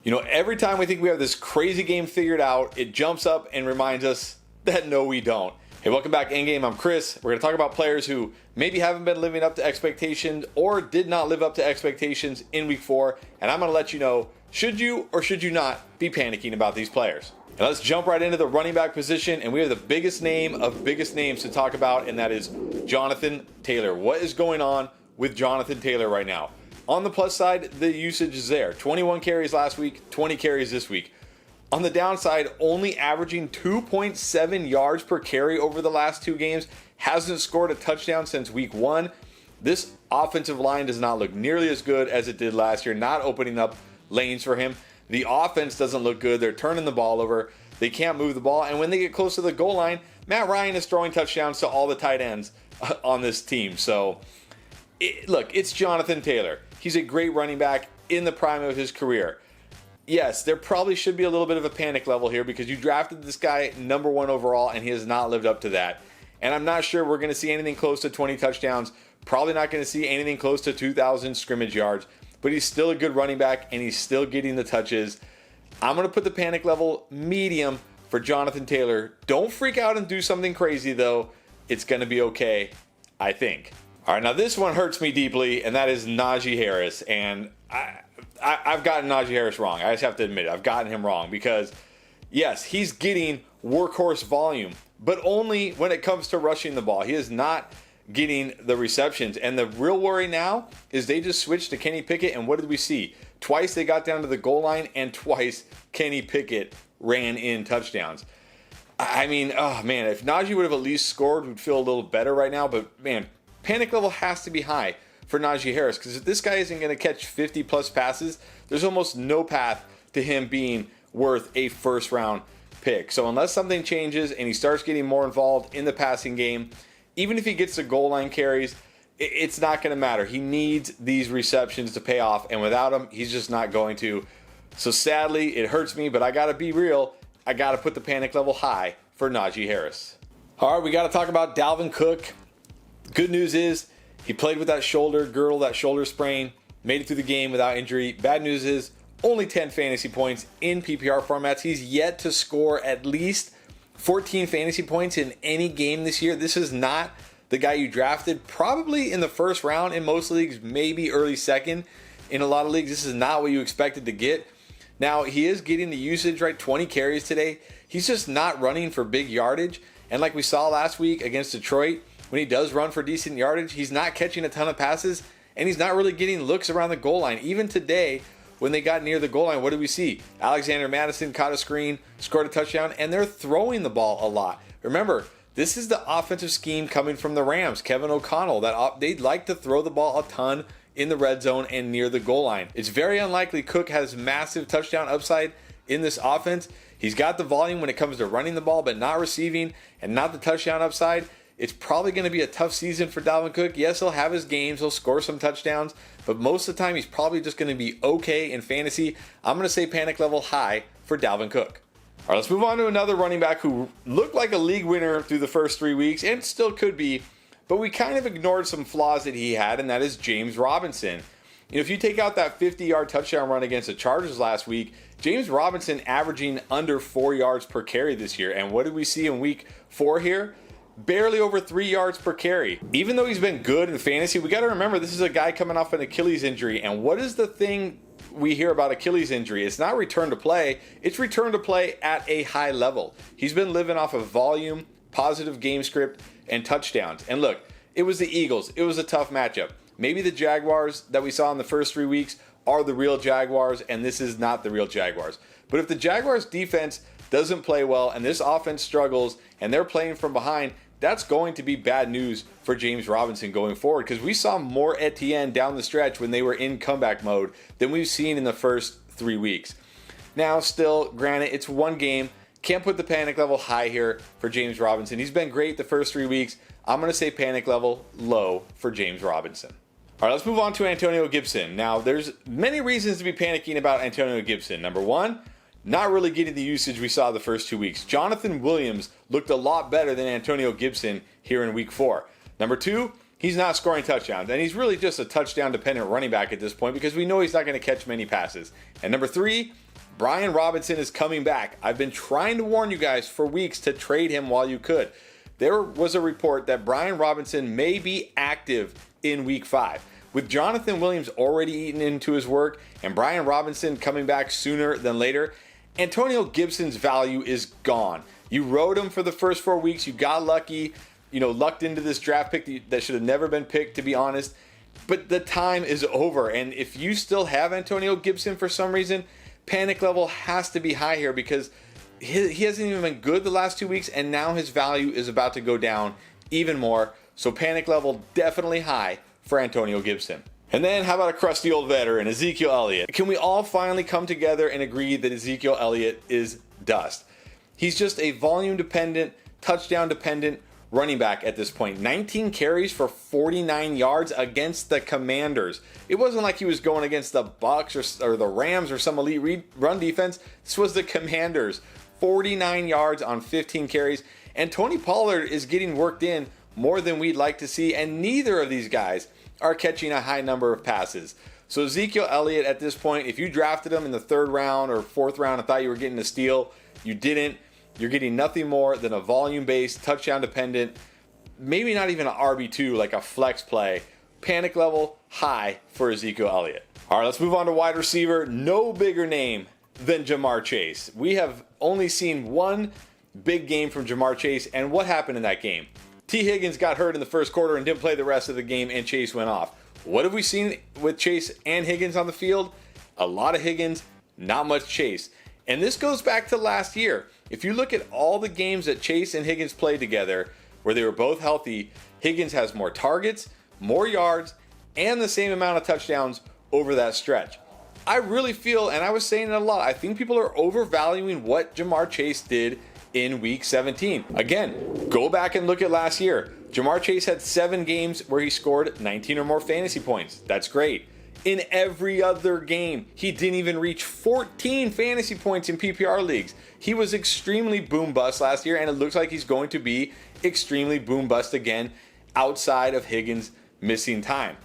You know, every time we think we have this crazy game figured out, it jumps up and reminds us that no, we don't. Hey, welcome back, Endgame. I'm Chris. We're going to talk about players who maybe haven't been living up to expectations or did not live up to expectations in Week 4. And I'm going to let you know, should you or should you not be panicking about these players? And let's jump right into the running back position. And we have the biggest name of biggest names to talk about, and that is Jonathan Taylor. What is going on with Jonathan Taylor right now? On the plus side, the usage is there. 21 carries last week, 20 carries this week. On the downside, only averaging 2.7 yards per carry over the last 2 games. Hasn't scored a touchdown since week 1. This offensive line does not look nearly as good as it did last year, not opening up lanes for him. The offense doesn't look good. They're turning the ball over. They can't move the ball. And when they get close to the goal line, Matt Ryan is throwing touchdowns to all the tight ends on this team. So, look, it's Jonathan Taylor. He's a great running back in the prime of his career. Yes, there probably should be a little bit of a panic level here because you drafted this guy number 1 overall and he has not lived up to that. And I'm not sure we're going to see anything close to 20 touchdowns. Probably not going to see anything close to 2,000 scrimmage yards. But he's still a good running back and he's still getting the touches. I'm going to put the panic level medium for Jonathan Taylor. Don't freak out and do something crazy though. It's going to be okay, I think. All right, now this one hurts me deeply, and that is Najee Harris. And I've gotten Najee Harris wrong. I just have to admit it. I've gotten him wrong because, yes, he's getting workhorse volume, but only when it comes to rushing the ball. He is not getting the receptions. And the real worry now is they just switched to Kenny Pickett, and what did we see? Twice they got down to the goal line, and twice Kenny Pickett ran in touchdowns. I mean, oh man, if Najee would have at least scored, we'd feel a little better right now. But man, panic level has to be high for Najee Harris because if this guy isn't going to catch 50 plus passes, there's almost no path to him being worth a first round pick. So unless something changes and he starts getting more involved in the passing game, even if he gets the goal line carries, it's not going to matter. He needs these receptions to pay off, and without them, he's just not going to. So sadly, it hurts me, but I got to be real. I got to put the panic level high for Najee Harris. All right, we got to talk about Dalvin Cook. Good news is he played with that shoulder girdle, that shoulder sprain, made it through the game without injury. Bad news is only 10 fantasy points in PPR formats. He's yet to score at least 14 fantasy points in any game this year. This is not the guy you drafted probably in the first round in most leagues, maybe early second in a lot of leagues. This is not what you expected to get. Now, he is getting the usage, right? 20 carries today. He's just not running for big yardage. And like we saw last week against Detroit, when he does run for decent yardage, he's not catching a ton of passes, and he's not really getting looks around the goal line. Even today, when they got near the goal line, what did we see? Alexander Mattison caught a screen, scored a touchdown, and they're throwing the ball a lot. Remember, this is the offensive scheme coming from the Rams, Kevin O'Connell, that they'd like to throw the ball a ton in the red zone and near the goal line. It's very unlikely Cook has massive touchdown upside in this offense. He's got the volume when it comes to running the ball, but not receiving and not the touchdown upside. It's probably going to be a tough season for Dalvin Cook. Yes, he'll have his games. He'll score some touchdowns. But most of the time, he's probably just going to be okay in fantasy. I'm going to say panic level high for Dalvin Cook. All right, let's move on to another running back who looked like a league winner through the first 3 weeks and still could be. But we kind of ignored some flaws that he had, and that is James Robinson. You know, if you take out that 50-yard touchdown run against the Chargers last week, James Robinson averaging under 4 yards per carry this year. And what did we see in week 4 here? Barely over 3 yards per carry. Even though he's been good in fantasy, we got to remember this is a guy coming off an Achilles injury. And what is the thing we hear about Achilles injury? It's not return to play. It's return to play at a high level. He's been living off of volume, positive game script, and touchdowns. And look, it was the Eagles. It was a tough matchup. Maybe the Jaguars that we saw in the first 3 weeks are the real Jaguars, and this is not the real Jaguars. But if the Jaguars defense doesn't play well and this offense struggles and they're playing from behind, that's going to be bad news for James Robinson going forward because we saw more Etienne down the stretch when they were in comeback mode than we've seen in the first 3 weeks. Now, still, granted, it's one game. Can't put the panic level high here for James Robinson. He's been great the first 3 weeks. I'm going to say panic level low for James Robinson. All right, let's move on to Antonio Gibson. Now, there's many reasons to be panicking about Antonio Gibson. Number one, not really getting the usage we saw the first 2 weeks. Jonathan Williams looked a lot better than Antonio Gibson here in week 4. Number two, he's not scoring touchdowns, and he's really just a touchdown-dependent running back at this point because we know he's not going to catch many passes. And number three, Brian Robinson is coming back. I've been trying to warn you guys for weeks to trade him while you could. There was a report that Brian Robinson may be active in week 5. With Jonathan Williams already eaten into his work and Brian Robinson coming back sooner than later, Antonio Gibson's value is gone. You rode him for the first 4 weeks. You got lucky, lucked into this draft pick that should have never been picked, to be honest. But the time is over. And if you still have Antonio Gibson for some reason, panic level has to be high here because he hasn't even been good the last 2 weeks, and now his value is about to go down even more. So panic level definitely high for Antonio Gibson. And then how about a crusty old veteran, Ezekiel Elliott? Can we all finally come together and agree that Ezekiel Elliott is dust? He's just a volume dependent, touchdown dependent running back at this point. 19 carries for 49 yards against the Commanders. It wasn't like he was going against the Bucks or the Rams or some elite run defense. This was the Commanders. 49 yards on 15 carries. And Tony Pollard is getting worked in more than we'd like to see, and neither of these guys are catching a high number of passes. So Ezekiel Elliott at this point, if you drafted him in the 3rd round or 4th round and thought you were getting a steal, you didn't. You're getting nothing more than a volume-based, touchdown-dependent, maybe not even an RB2, like a flex play. Panic level high for Ezekiel Elliott. All right, let's move on to wide receiver. No bigger name than Ja'Marr Chase. We have only seen one big game from Ja'Marr Chase, and what happened in that game? T. Higgins got hurt in the first quarter and didn't play the rest of the game, and Chase went off. What have we seen with Chase and Higgins on the field? A lot of Higgins, not much Chase. And this goes back to last year. If you look at all the games that Chase and Higgins played together, where they were both healthy, Higgins has more targets, more yards, and the same amount of touchdowns over that stretch. I really feel, and I was saying it a lot, I think people are overvaluing what Ja'Marr Chase did in week 17. Again, go back and look at last year. Ja'Marr Chase had 7 games where he scored 19 or more fantasy points. That's great. In every other game, he didn't even reach 14 fantasy points in PPR leagues. He was extremely boom bust last year, and it looks like he's going to be extremely boom bust again outside of Higgins missing time.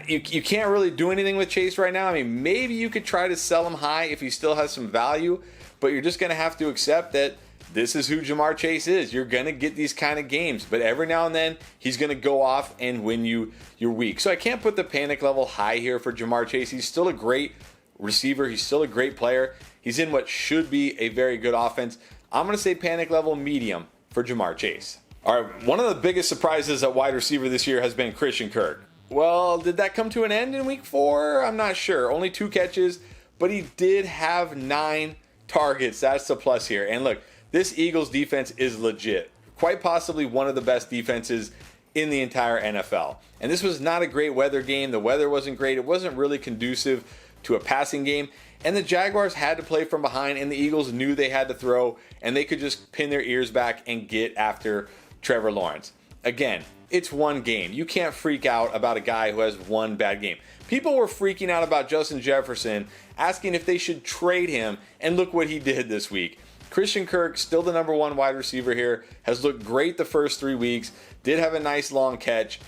You can't really do anything with Chase right now. I mean, maybe you could try to sell him high if he still has some value, but you're just going to have to accept that this is who Ja'Marr Chase is. You're going to get these kind of games, but every now and then he's going to go off and win you your week. So I can't put the panic level high here for Ja'Marr Chase. He's still a great receiver. He's still a great player. He's in what should be a very good offense. I'm going to say panic level medium for Ja'Marr Chase. All right, one of the biggest surprises at wide receiver this year has been Christian Kirk. Well, did that come to an end in week 4? I'm not sure. Only 2 catches, but he did have 9 targets. That's the plus here. And look, this Eagles defense is legit. Quite possibly one of the best defenses in the entire NFL. And this was not a great weather game. The weather wasn't great. It wasn't really conducive to a passing game. And the Jaguars had to play from behind, and the Eagles knew they had to throw, and they could just pin their ears back and get after Trevor Lawrence. Again, it's one game. You can't freak out about a guy who has one bad game. People were freaking out about Justin Jefferson, asking if they should trade him, and look what he did this week. Christian Kirk, still the number 1 wide receiver here, has looked great the first 3 weeks, did have a nice long catch.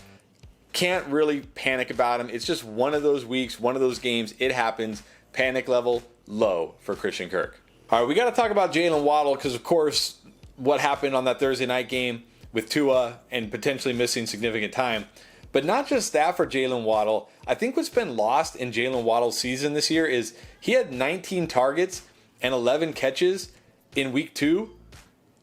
Can't really panic about him. It's just one of those weeks, one of those games. It happens. Panic level low for Christian Kirk. All right, we got to talk about Jalen Waddle because, of course, what happened on that Thursday night game with Tua and potentially missing significant time. But not just that for Jalen Waddle. I think what's been lost in Jalen Waddle's season this year is he had 19 targets and 11 catches in week 2.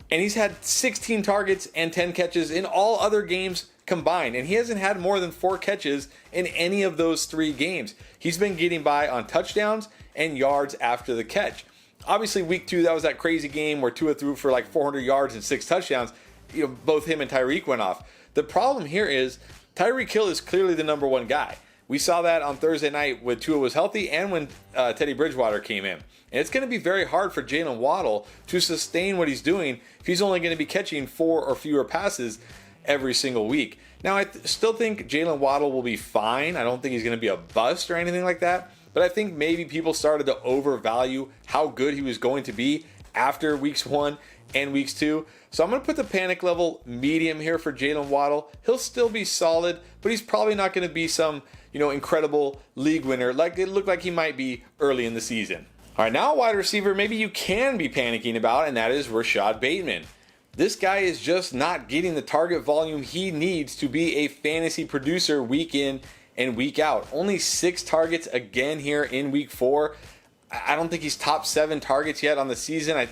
And he's had 16 targets and 10 catches in all other games combined. And he hasn't had more than 4 catches in any of those 3 games. He's been getting by on touchdowns and yards after the catch. Obviously, week 2, that was that crazy game where Tua threw for like 400 yards and 6 touchdowns. Both him and Tyreek went off. The problem here is Tyreek Hill is clearly the number 1 guy. We saw that on Thursday night when Tua was healthy and when Teddy Bridgewater came in. And it's going to be very hard for Jalen Waddle to sustain what he's doing if he's only going to be catching 4 or fewer passes every single week. Now, I still think Jalen Waddle will be fine. I don't think he's going to be a bust or anything like that. But I think maybe people started to overvalue how good he was going to be after weeks 1 and weeks 2. So I'm going to put the panic level medium here for Jalen Waddle. He'll still be solid, but he's probably not going to be some, incredible league winner like it looked like he might be early in the season. All right, now a wide receiver maybe you can be panicking about, and that is Rashad Bateman. This guy is just not getting the target volume he needs to be a fantasy producer week in and week out. Only 6 targets again here in week 4. I don't think he's top 7 targets yet on the season.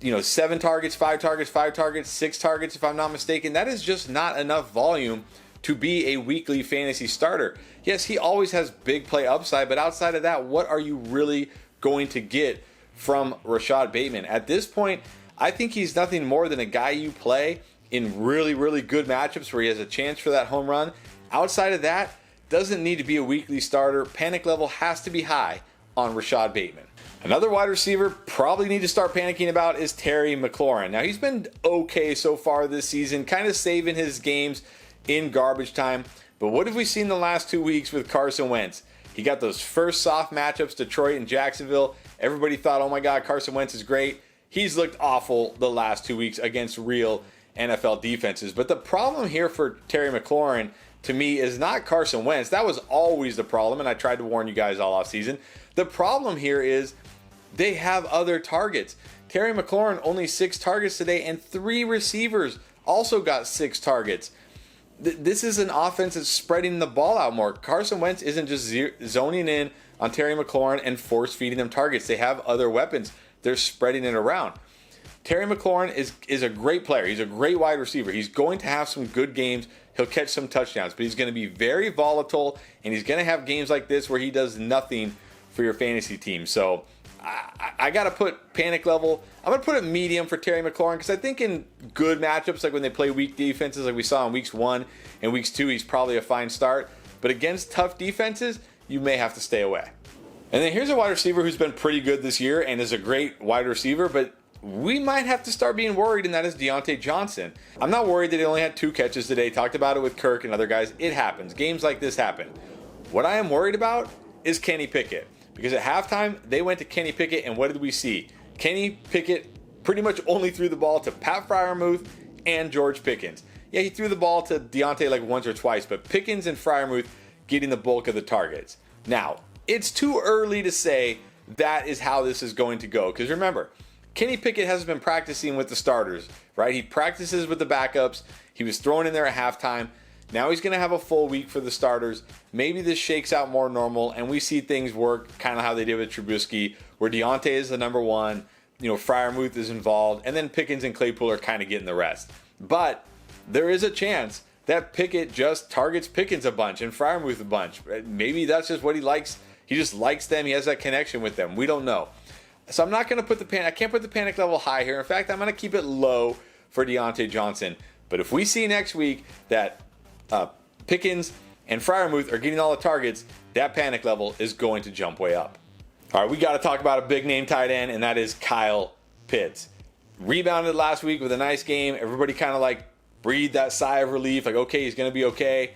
7 targets, 5 targets, 5 targets, 6 targets if I'm not mistaken. That is just not enough volume to be a weekly fantasy starter. Yes, he always has big play upside, but outside of that, what are you really going to get from Rashad Bateman? At this point, I think he's nothing more than a guy you play in really, really good matchups where he has a chance for that home run. Outside of that, doesn't need to be a weekly starter. Panic level has to be high on Rashad Bateman. Another wide receiver probably need to start panicking about is Terry McLaurin. Now, he's been okay so far this season, kind of saving his games in garbage time. But what have we seen the last 2 weeks with Carson Wentz? He got those first soft matchups, Detroit and Jacksonville. Everybody thought, oh my God, Carson Wentz is great. He's looked awful the last 2 weeks against real NFL defenses. But the problem here for Terry McLaurin, to me, is not Carson Wentz. That was always the problem, and I tried to warn you guys all off season. The problem here is they have other targets. Terry McLaurin only 6 targets today, and 3 receivers also got 6 targets. This is an offense that's spreading the ball out more. Carson Wentz isn't just zoning in on Terry McLaurin and force feeding them targets. They have other weapons. They're spreading it around. Terry McLaurin is a great player. He's a great wide receiver. He's going to have some good games. He'll catch some touchdowns, but he's going to be very volatile, and he's going to have games like this where he does nothing for your fantasy team. So I got to put panic level. I'm going to put it medium for Terry McLaurin because I think in good matchups, like when they play weak defenses like we saw in weeks 1 and weeks 2, he's probably a fine start. But against tough defenses, you may have to stay away. And then here's a wide receiver who's been pretty good this year and is a great wide receiver, but we might have to start being worried, and that is Diontae Johnson. I'm not worried that he only had 2 catches today. Talked about it with Kirk and other guys. It happens. Games like this happen. What I am worried about is Kenny Pickett. Because at halftime, they went to Kenny Pickett, and what did we see? Kenny Pickett pretty much only threw the ball to Pat Freiermuth and George Pickens. Yeah, he threw the ball to Diontae like once or twice, but Pickens and Freiermuth getting the bulk of the targets. Now, it's too early to say that is how this is going to go. Because remember, Kenny Pickett hasn't been practicing with the starters, right? He practices with the backups. He was thrown in there at halftime. Now he's going to have a full week for the starters. Maybe this shakes out more normal, and we see things work kind of how they did with Trubisky, where Diontae is the number one, Freiermuth is involved, and then Pickens and Claypool are kind of getting the rest. But there is a chance that Pickett just targets Pickens a bunch and Freiermuth a bunch. Maybe that's just what he likes. He just likes them. He has that connection with them. We don't know. So I'm not going to put I can't put the panic level high here. In fact, I'm going to keep it low for Diontae Johnson. But if we see next week that Pickens and Freiermuth are getting all the targets, that panic level is going to jump way up. All right, we got to talk about a big name tight end, and that is Kyle Pitts. Rebounded last week with a nice game. Everybody kind of breathed that sigh of relief, okay, he's going to be okay.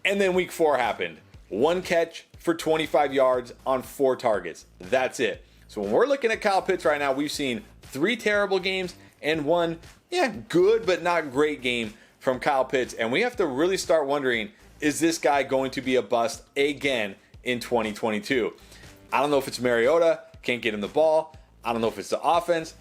And then week 4 happened. 1 catch for 25 yards on 4 targets. That's it. So when we're looking at Kyle Pitts right now, we've seen 3 terrible games and 1, good but not great game from Kyle Pitts. And we have to really start wondering, is this guy going to be a bust again in 2022? I don't know if it's Mariota, can't get him the ball. I don't know if it's the offense.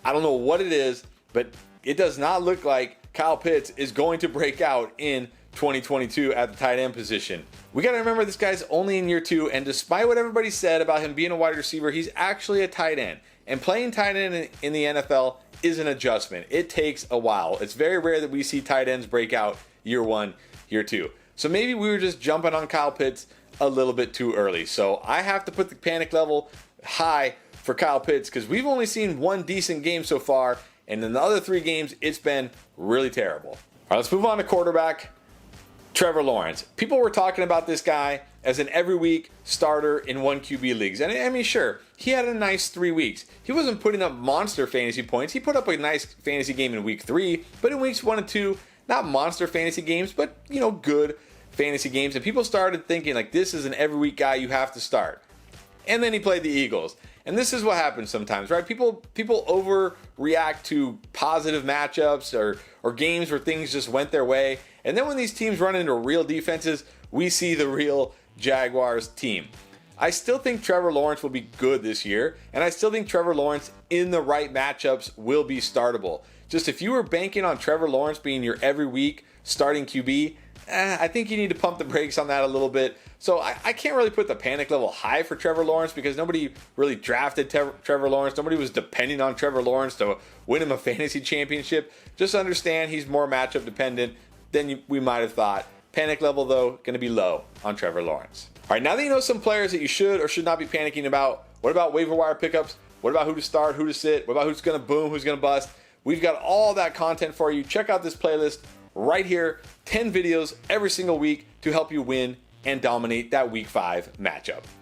I don't know what it is, but it does not look like Kyle Pitts is going to break out in 2022 at the tight end position. We got to remember this guy's only in year 2, and despite what everybody said about him being a wide receiver, he's actually a tight end. And playing tight end in the NFL is an adjustment. It takes a while. It's very rare that we see tight ends break out year 1, year 2. So maybe we were just jumping on Kyle Pitts a little bit too early. So I have to put the panic level high for Kyle Pitts because we've only seen 1 decent game so far, and in the other 3 games, it's been really terrible. All right, let's move on to quarterback. Trevor Lawrence. People were talking about this guy as an every week starter in 1 QB leagues. And I mean, sure, he had a nice 3 weeks. He wasn't putting up monster fantasy points. He put up a nice fantasy game in week 3, but in weeks 1 and 2, not monster fantasy games, but good fantasy games. And people started thinking this is an every week guy you have to start. And then he played the Eagles. And this is what happens sometimes, right? People overreact to positive matchups or games where things just went their way. And then when these teams run into real defenses, we see the real Jaguars team. I still think Trevor Lawrence will be good this year, and I still think Trevor Lawrence in the right matchups will be startable. Just if you were banking on Trevor Lawrence being your every week starting QB, I think you need to pump the brakes on that a little bit. So I can't really put the panic level high for Trevor Lawrence because nobody really drafted Trevor Lawrence. Nobody was depending on Trevor Lawrence to win him a fantasy championship. Just understand he's more matchup dependent than we might have thought. Panic level, though, going to be low on Trevor Lawrence. All right, now that you know some players that you should or should not be panicking about, what about waiver wire pickups? What about who to start, who to sit? What about who's going to boom, who's going to bust? We've got all that content for you. Check out this playlist right here. 10 videos every single week to help you win and dominate that week 5 matchup.